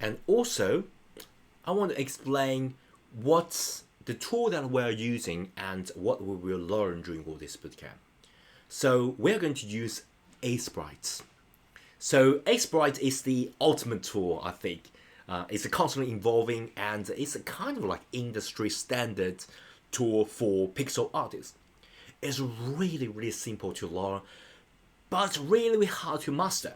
And also, I want to explain what's the tool that we're using and what we will learn during all this bootcamp. So we're going to use Aseprite. So Aseprite is the ultimate tool, I think. It's a constantly evolving, and it's a kind of like industry standard tool for pixel artists. It's really, really simple to learn, but really hard to master.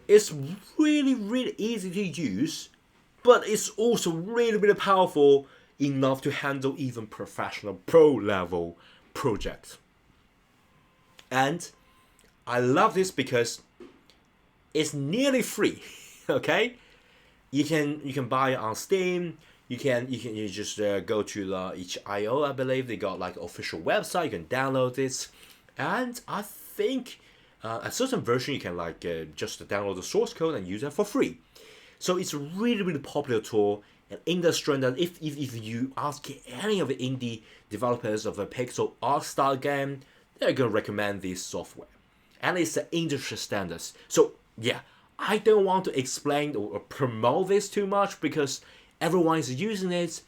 It's really, really easy to use, but it's also really, really powerful enough to handle even professional pro level projects. And I love this because it's nearly free. Okay, you can buy it on Steam. You just go to itch.io. I believe they got like official website. You can download this, and I think a certain version you can like just download the source code and use it for free. So it's a really, really popular tool, and industry that if you ask any of the indie developers of a pixel art style game, they're gonna recommend this software, and it's the industry standards. So yeah, I don't want to explain or promote this too much because everyone is using it.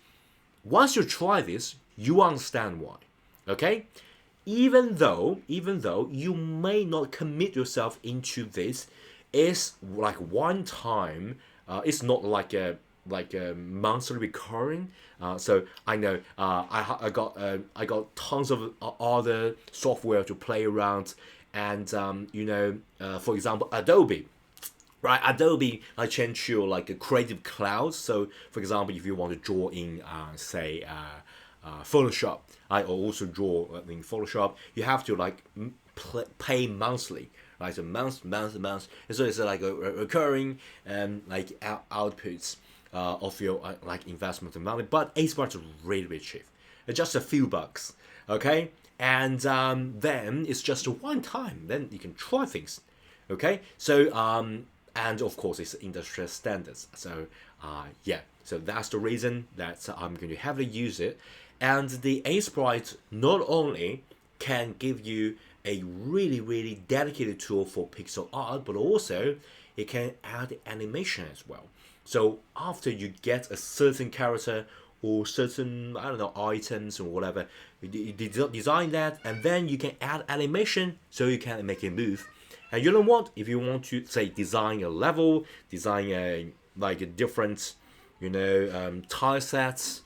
Once you try this, you understand why. Okay, even though you may not commit yourself into this, it's like one time. It's not like a monthly recurring. So I know I got tons of other software to play around, and for example, Adobe. Right, Adobe change to like a creative cloud. So, for example, if you want to draw in, say, Photoshop, I also draw in Photoshop. You have to like pay monthly, right? So month. And so it's like a recurring like outputs of your like investment money. But Aseprite is really, really cheap. It's just a few bucks, okay? And then it's just a one time. Then you can try things, okay? So and of course it's industry standards. So yeah, so that's the reason that I'm going to heavily use it. And the Aseprite not only can give you a really, really dedicated tool for pixel art, but also it can add animation as well. So after you get a certain character or certain, I don't know, items or whatever, you design that, and then you can add animation so you can make it move. And you know what? If you want to say design a level, design a like a different, tile sets,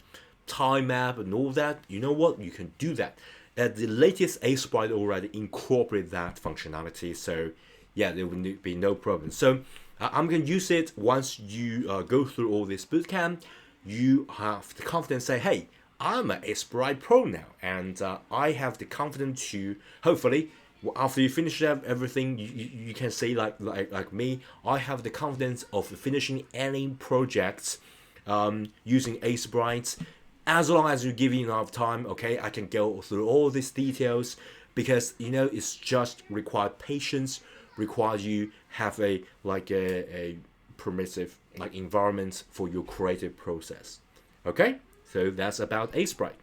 time map, and all that, you know what? You can do that. The latest Aseprite already incorporate that functionality, so yeah, there will be no problem. So I'm gonna use it once you go through all this bootcamp. You have the confidence to say, hey, I'm an Aseprite Pro now, and I have the confidence to hopefully. After you finish everything, you can say like me, I have the confidence of finishing any projects using Aseprite. As long as you give me enough time, okay, I can go through all these details because it's just required patience, requires you have a permissive like environment for your creative process. Okay, so that's about Aseprite.